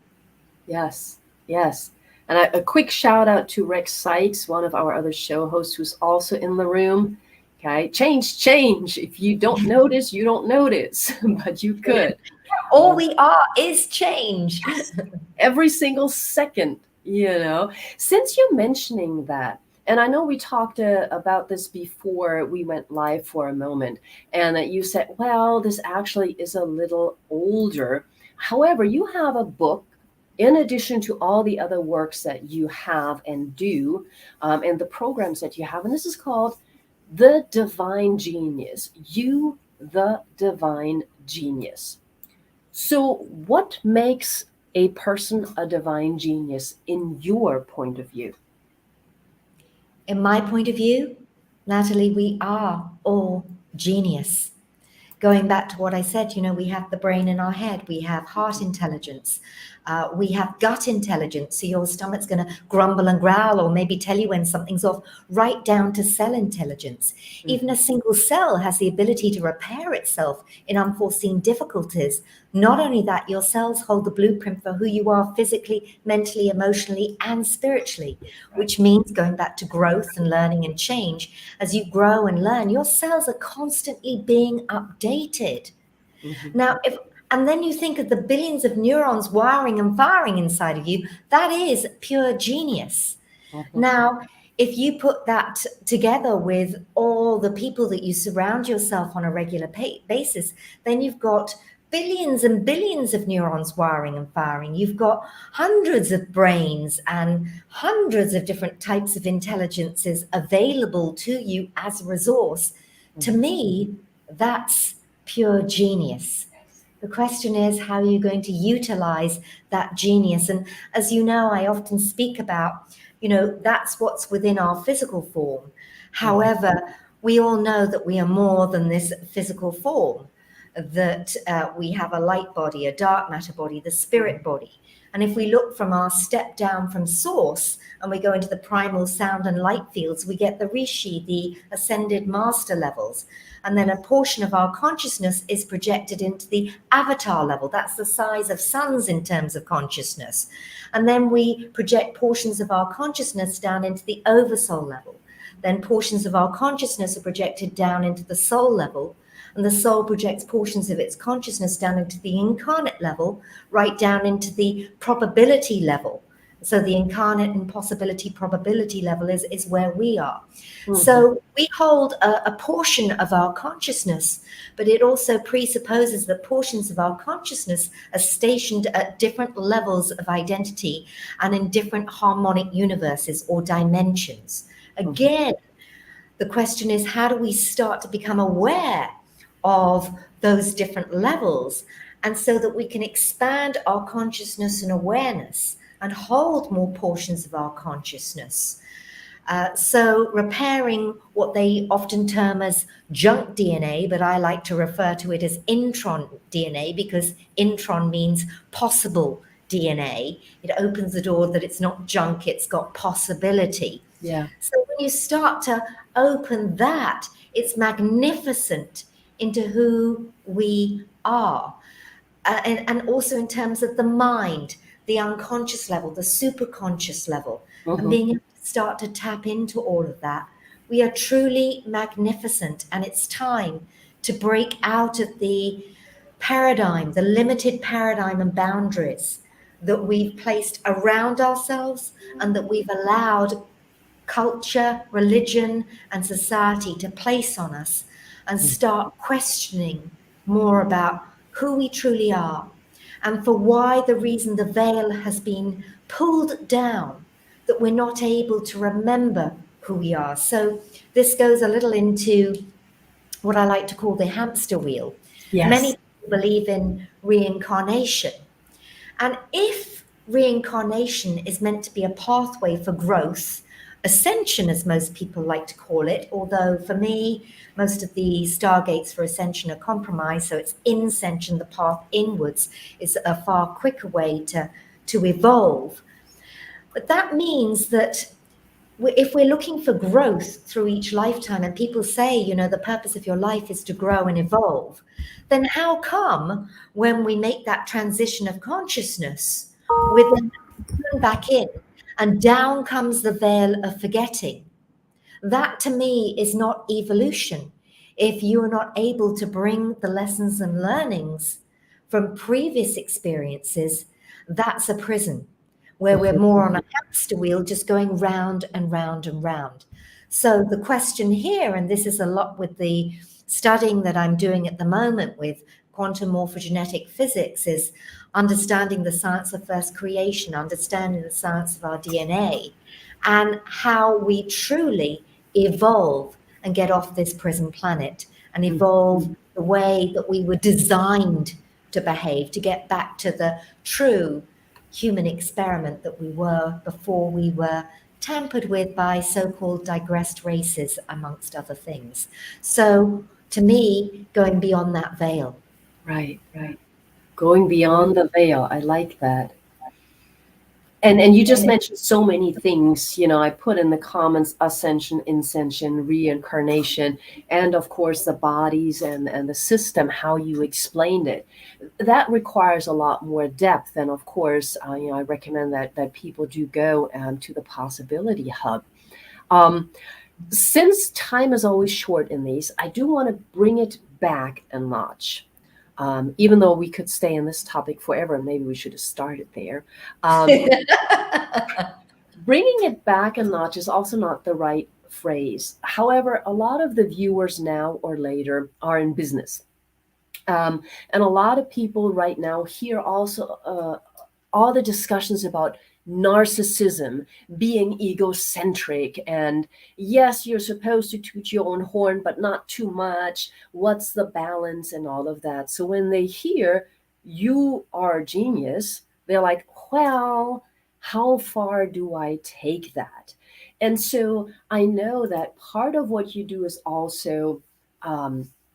S3: Yes, yes. And a quick shout out to Rex Sykes, one of our other show hosts, who's also in the room. Okay, change. If you don't notice, you don't notice, but you could.
S4: All we are is change.
S3: Every single second, Since you're mentioning that, and I know we talked about this before we went live for a moment, and you said, well, this actually is a little older. However, you have a book in addition to all the other works that you have and do, and the programs that you have. And this is called The Divine Genius. You, the Divine Genius. So what makes a person a divine genius in your point of view?
S4: In my point of view, Natalie, we are all genius. Going back to what I said, we have the brain in our head, we have heart intelligence, we have gut intelligence. So your stomach's going to grumble and growl, or maybe tell you when something's off, right down to cell intelligence. Even a single cell has the ability to repair itself in unforeseen difficulties. Not only that, your cells hold the blueprint for who you are physically, mentally, emotionally, and spiritually, which means, going back to growth and learning and change, as you grow and learn, your cells are constantly being updated. Now, and then you think of the billions of neurons wiring and firing inside of you, that is pure genius. Now, if you put that together with all the people that you surround yourself on a regular basis, then you've got billions and billions of neurons wiring and firing. You've got hundreds of brains and hundreds of different types of intelligences available to you as a resource. To me, that's pure genius. The question is, how are you going to utilize that genius? And as you know, I often speak about, that's what's within our physical form. However, we all know that we are more than this physical form, that we have a light body, a dark matter body, the spirit body. And if we look from our step down from source and we go into the primal sound and light fields, we get the rishi, the ascended master levels. And then a portion of our consciousness is projected into the avatar level. That's the size of suns in terms of consciousness. And then we project portions of our consciousness down into the oversoul level. Then portions of our consciousness are projected down into the soul level. And the soul projects portions of its consciousness down into the incarnate level, right down into the probability level. So the incarnate and possibility probability level is where we are. So we hold a portion of our consciousness, but it also presupposes that portions of our consciousness are stationed at different levels of identity and in different harmonic universes or dimensions. Again, the question is, how do we start to become aware of those different levels, and so that we can expand our consciousness and awareness and hold more portions of our consciousness. So repairing what they often term as junk DNA, but I like to refer to it as intron DNA, because intron means possible DNA. It opens the door that it's not junk, it's got possibility.
S3: Yeah.
S4: So when you start to open that, it's magnificent into who we are. And also in terms of the mind, the unconscious level, the superconscious level, and being able to start to tap into all of that. We are truly magnificent, and it's time to break out of the paradigm, the limited paradigm and boundaries that we've placed around ourselves and that we've allowed culture, religion, and society to place on us, and start questioning more about who we truly are, and for why the reason the veil has been pulled down, that we're not able to remember who we are. So this goes a little into what I like to call the hamster wheel.
S3: Yes.
S4: Many people believe in reincarnation. And if reincarnation is meant to be a pathway for growth, ascension, as most people like to call it, although for me, most of the stargates for ascension are compromised, so it's inscension, the path inwards, is a far quicker way to evolve. But that means that if we're looking for growth through each lifetime, and people say, the purpose of your life is to grow and evolve, then how come when we make that transition of consciousness, we're then turned back in and down comes the veil of forgetting? That to me is not evolution. If you are not able to bring the lessons and learnings from previous experiences, that's a prison where we're more on a hamster wheel, just going round and round and round. So the question here, and this is a lot with the studying that I'm doing at the moment with quantum morphogenetic physics, is understanding the science of first creation, understanding the science of our DNA, and how we truly evolve and get off this prison planet and evolve the way that we were designed to behave, to get back to the true human experiment that we were before we were tampered with by so-called digressed races, amongst other things. So to me, going beyond that veil.
S3: Right. Going beyond the veil. I like that. And you just mentioned so many things, I put in the comments: ascension, ascension, reincarnation, and of course the bodies and the system, how you explained it. That requires a lot more depth. And of course, I recommend that people do go to the Possibility Hub. Since time is always short in these, I do want to bring it back a notch. Even though we could stay in this topic forever, maybe we should have started there. Bringing it back a notch is also not the right phrase. However, a lot of the viewers now or later are in business. And a lot of people right now hear also all the discussions about narcissism, being egocentric, and yes, you're supposed to toot your own horn, but not too much. What's the balance and all of that? So when they hear you are a genius, they're like, well, how far do I take that? And so I know that part of what you do is also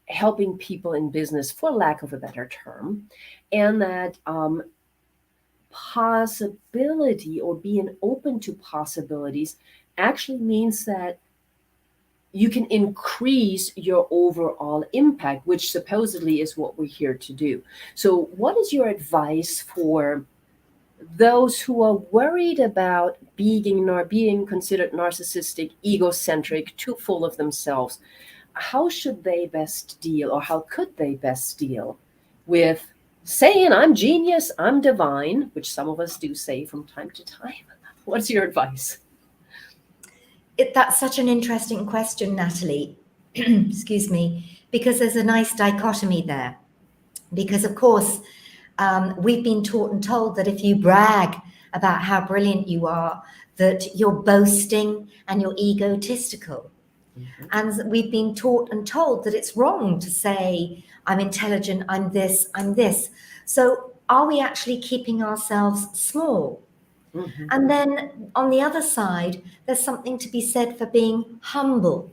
S3: helping people in business, for lack of a better term, and that possibility, or being open to possibilities, actually means that you can increase your overall impact, which supposedly is what we're here to do. So what is your advice for those who are worried about being considered narcissistic, egocentric, too full of themselves? How should they best deal, or how could they best deal with saying, I'm genius, I'm divine, which some of us do say from time to time? What's your advice?
S4: That's such an interesting question, Natalie. Excuse me, because there's a nice dichotomy there. Because, of course, we've been taught and told that if you brag about how brilliant you are, that you're boasting and you're egotistical. Mm-hmm. And we've been taught and told that it's wrong to say, I'm intelligent, I'm this, I'm this. So are we actually keeping ourselves small? Mm-hmm. And then on the other side, there's something to be said for being humble.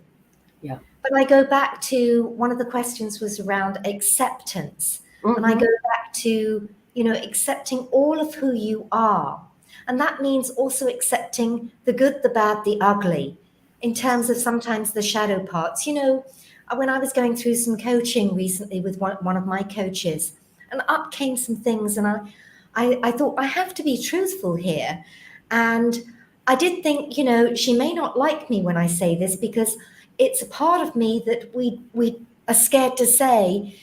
S4: Yeah. But I go back to one of the questions was around acceptance. Mm-hmm. And I go back to, accepting all of who you are. And that means also accepting the good, the bad, the ugly, in terms of sometimes the shadow parts. When I was going through some coaching recently with one of my coaches, and up came some things, and I thought, I have to be truthful here. And I did think, she may not like me when I say this, because it's a part of me that we are scared to say,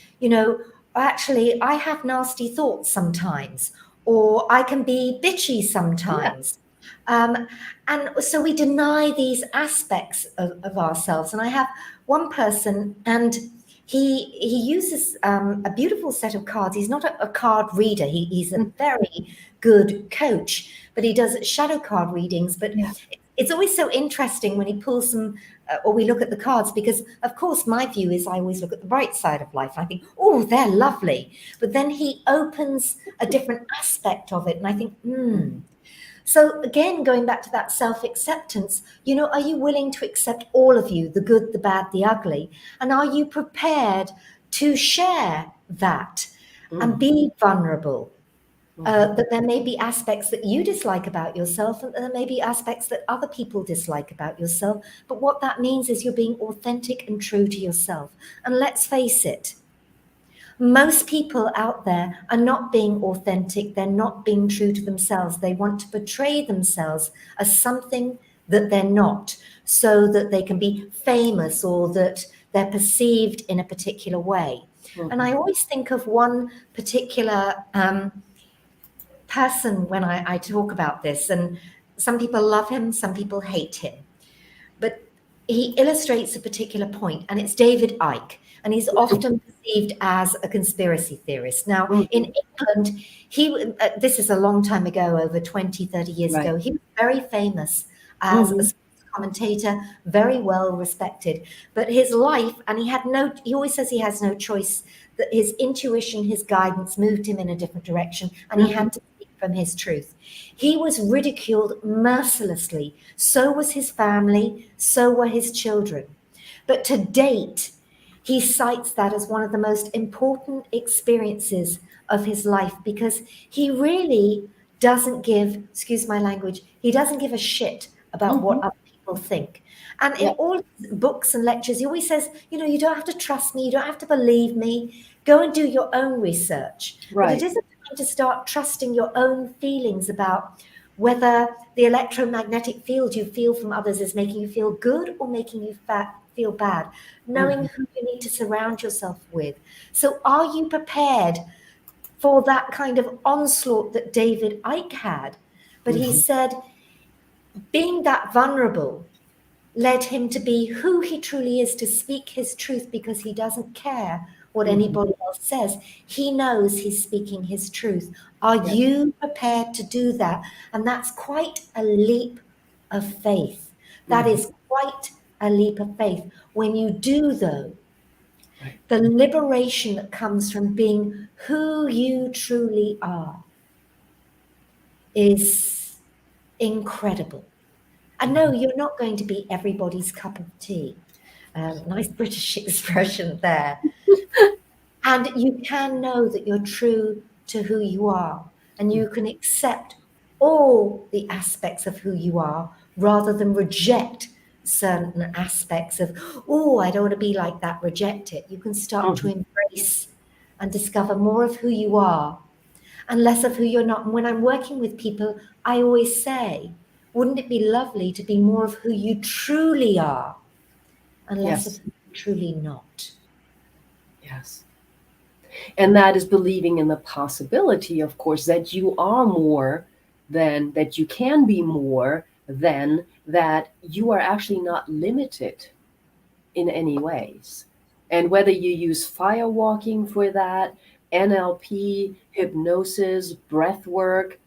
S4: actually, I have nasty thoughts sometimes, or I can be bitchy sometimes. Yeah. And so we deny these aspects of ourselves. And I have one person, and he uses a beautiful set of cards. He's not a card reader. He's a very good coach, but he does shadow card readings. But it's it's always so interesting when he pulls some, or we look at the cards, because of course my view is I always look at the bright side of life. I think, oh, they're lovely. But then he opens a different aspect of it. And I think, So again, going back to that self-acceptance, are you willing to accept all of you, the good, the bad, the ugly? And are you prepared to share that and be vulnerable? That there may be aspects that you dislike about yourself, and there may be aspects that other people dislike about yourself. But what that means is you're being authentic and true to yourself. And let's face it, most people out there are not being authentic. They're not being true to themselves. They want to portray themselves as something that they're not, so that they can be famous or that they're perceived in a particular way. And I always think of one particular person when I talk about this, and some people love him, some people hate him, but he illustrates a particular point, and it's David Icke, and he's often perceived as a conspiracy theorist. Now, in England, this is a long time ago, over 20, 30 years ago, he was very famous as a commentator, very well respected, but his life, and he always says he has no choice, that his intuition, his guidance moved him in a different direction, and he had to speak from his truth. He was ridiculed mercilessly. So was his family, so were his children. But to date, he cites that as one of the most important experiences of his life, because he really doesn't give, excuse my language, he doesn't give a shit about what other people think. And in all his books and lectures, he always says, you don't have to trust me, you don't have to believe me, go and do your own research. But it isn't time to start trusting your own feelings about whether the electromagnetic field you feel from others is making you feel good or making you feel bad, knowing who you need to surround yourself with. So are you prepared for that kind of onslaught that David Icke had? But he said, being that vulnerable led him to be who he truly is, to speak his truth, because he doesn't care what anybody else says. He knows he's speaking his truth. Are you prepared to do that? And that's quite a leap of faith. That is quite a leap of faith. When you do, though, the liberation that comes from being who you truly are is incredible. And no, you're not going to be everybody's cup of tea. Nice British expression there. And you can know that you're true to who you are, and you can accept all the aspects of who you are rather than reject certain aspects of, oh, I don't want to be like that, reject it. You can start to embrace and discover more of who you are and less of who you're not. And when I'm working with people, I always say, wouldn't it be lovely to be more of who you truly are and less of who you're truly not?
S3: Yes. And that is believing in the possibility, of course, that you are more than, that you can be more than, that you are actually not limited in any ways. And whether you use fire walking for that, NLP, hypnosis, breath work,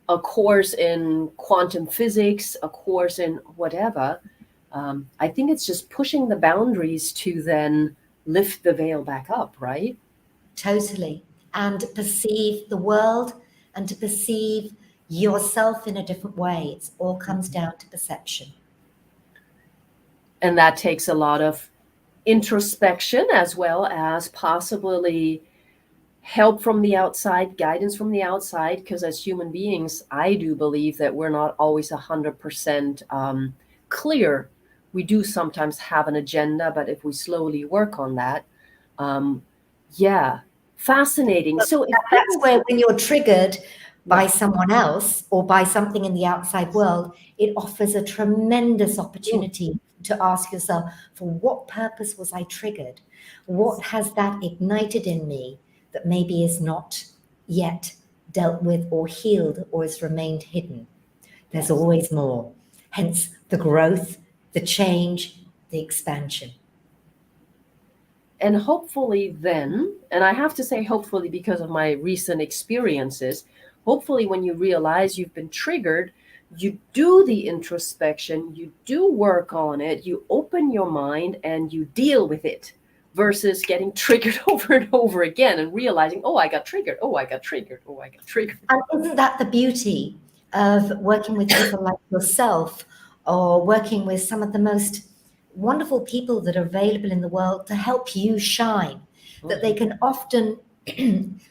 S3: a course in quantum physics, a course in whatever, I think it's just pushing the boundaries to then lift the veil back up, right?
S4: Totally. And perceive the world and to perceive yourself in a different way. It all comes down to perception.
S3: And that takes a lot of introspection, as well as possibly help from the outside, guidance from the outside, because as human beings, I do believe that we're not always 100% clear. We do sometimes have an agenda, but if we slowly work on that, fascinating. So
S4: that's where, when you're triggered by someone else or by something in the outside world, it offers a tremendous opportunity to ask yourself, for what purpose was I triggered? What has that ignited in me that maybe is not yet dealt with or healed, or has remained hidden? There's always more. Hence the growth, the change, the expansion.
S3: And hopefully then, and I have to say hopefully because of my recent experiences, hopefully when you realize you've been triggered, you do the introspection, you do work on it, you open your mind and you deal with it versus getting triggered over and over again and realizing, oh, I got triggered. Oh, I got triggered. Oh, I got triggered.
S4: And isn't that the beauty of working with people like yourself, or working with some of the most wonderful people that are available in the world to help you shine? That they can often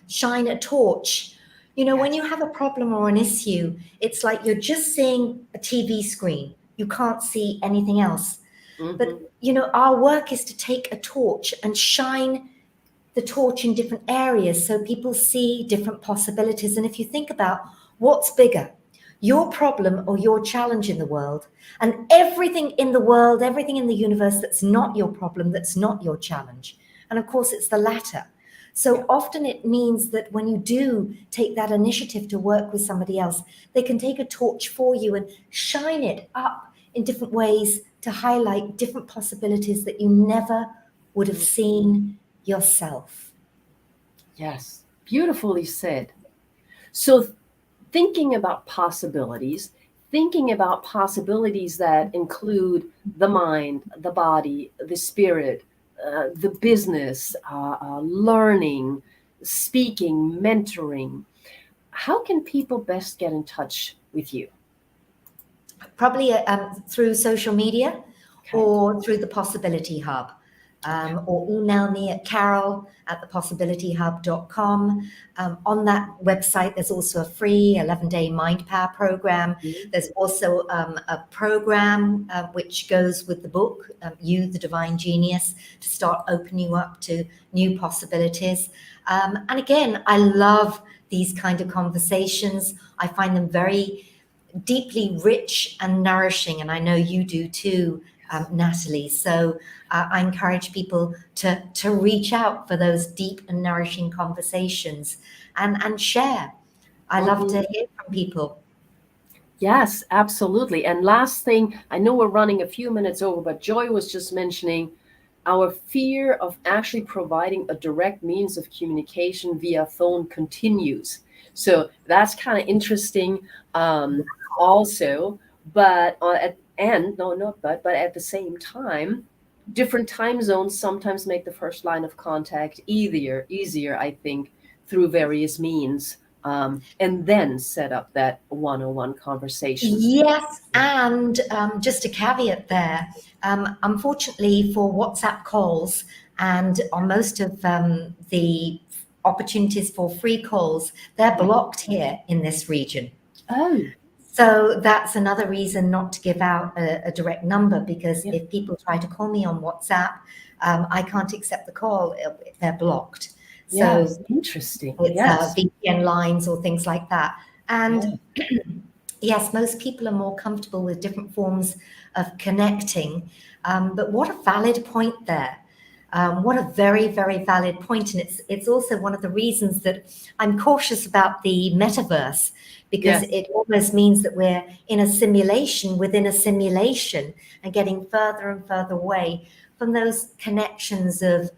S4: shine a torch. You know, when you have a problem or an issue, it's like you're just seeing a TV screen. You can't see anything else. But, you know, our work is to take a torch and shine the torch in different areas so people see different possibilities. And if you think about what's bigger, your problem or your challenge in the world, and everything in the world, everything in the universe that's not your problem, that's not your challenge. And of course, it's the latter. So often it means that when you do take that initiative to work with somebody else, they can take a torch for you and shine it up in different ways to highlight different possibilities that you never would have seen yourself.
S3: Yes, beautifully said. So thinking about possibilities that include the mind, the body, the spirit, the business, learning, speaking, mentoring. How can people best get in touch with you?
S4: Probably through social media or through the Possibility Hub. Or email me at carol@thepossibilityhub.com. On that website, there's also a free 11-day Mind Power program. There's also a program which goes with the book, You, the Divine Genius, to start opening you up to new possibilities. And again, I love these kind of conversations. I find them very deeply rich and nourishing, and I know you do too, Natalie. So I encourage people to reach out for those deep and nourishing conversations and share. I love to hear from people.
S3: Yes, absolutely. And last thing, I know we're running a few minutes over, but Joy was just mentioning our fear of actually providing a direct means of communication via phone continues. So that's kind of interesting also. But at the same time, different time zones sometimes make the first line of contact easier, I think, through various means, and then set up that one-on-one conversation.
S4: Yes, and just a caveat there. Unfortunately, for WhatsApp calls and on most of the opportunities for free calls, they're blocked here in this region.
S3: Oh.
S4: So that's another reason not to give out a direct number, because if people try to call me on WhatsApp, I can't accept the call. They're blocked. So
S3: interesting.
S4: It's VPN lines or things like that. And yes, most people are more comfortable with different forms of connecting. But what a valid point there. What a very, very valid point. And it's also one of the reasons that I'm cautious about the metaverse, because it almost means that we're in a simulation within a simulation and getting further and further away from those connections of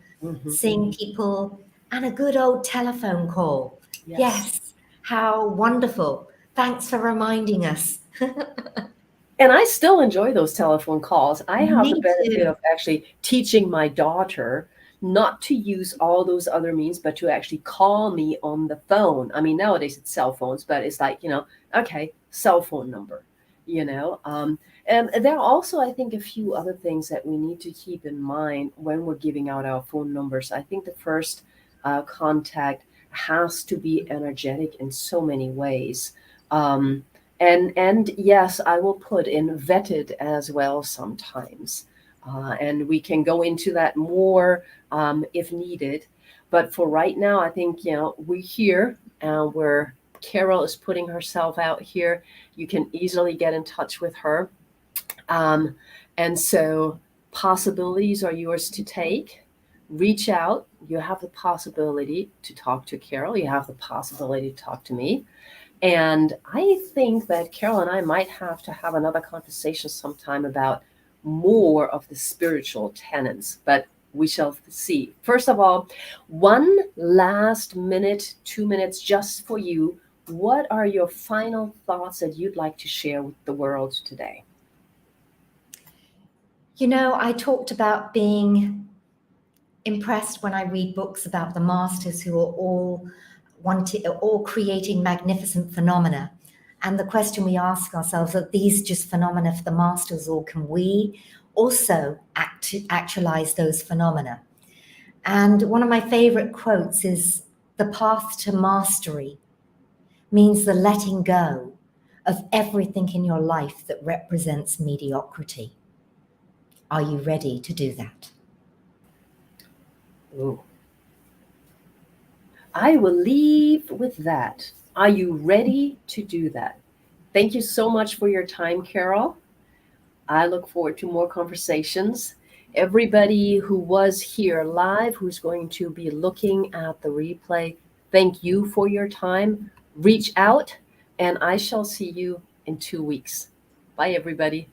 S4: seeing people and a good old telephone call. Yes, how wonderful. Thanks for reminding us.
S3: And I still enjoy those telephone calls. I have the benefit of actually teaching my daughter not to use all those other means, but to actually call me on the phone. I mean, nowadays it's cell phones, but it's like, okay, cell phone number, And there are also, I think, a few other things that we need to keep in mind when we're giving out our phone numbers. I think the first contact has to be energetic in so many ways. And yes, I will put in vetted as well sometimes. And we can go into that more if needed. But for right now, I think, we're here where Carol is putting herself out here. You can easily get in touch with her. And so possibilities are yours to take. Reach out. You have the possibility to talk to Carol. You have the possibility to talk to me. And I think that Carol and I might have to have another conversation sometime about more of the spiritual tenets, but we shall see. First of all, one last minute, 2 minutes just for you. what are your final thoughts that you'd like to share with the world today?
S4: I talked about being impressed when I read books about the masters who are all creating magnificent phenomena. And the question we ask ourselves, are these just phenomena for the masters, or can we also actualize those phenomena? And one of my favorite quotes is, "The path to mastery means the letting go of everything in your life that represents mediocrity." Are you ready to do that?
S3: Ooh. I will leave with that. Are you ready to do that? Thank you so much for your time, Carol. I look forward to more conversations. Everybody who was here live, who's going to be looking at the replay, thank you for your time. Reach out, and I shall see you in 2 weeks. Bye, everybody.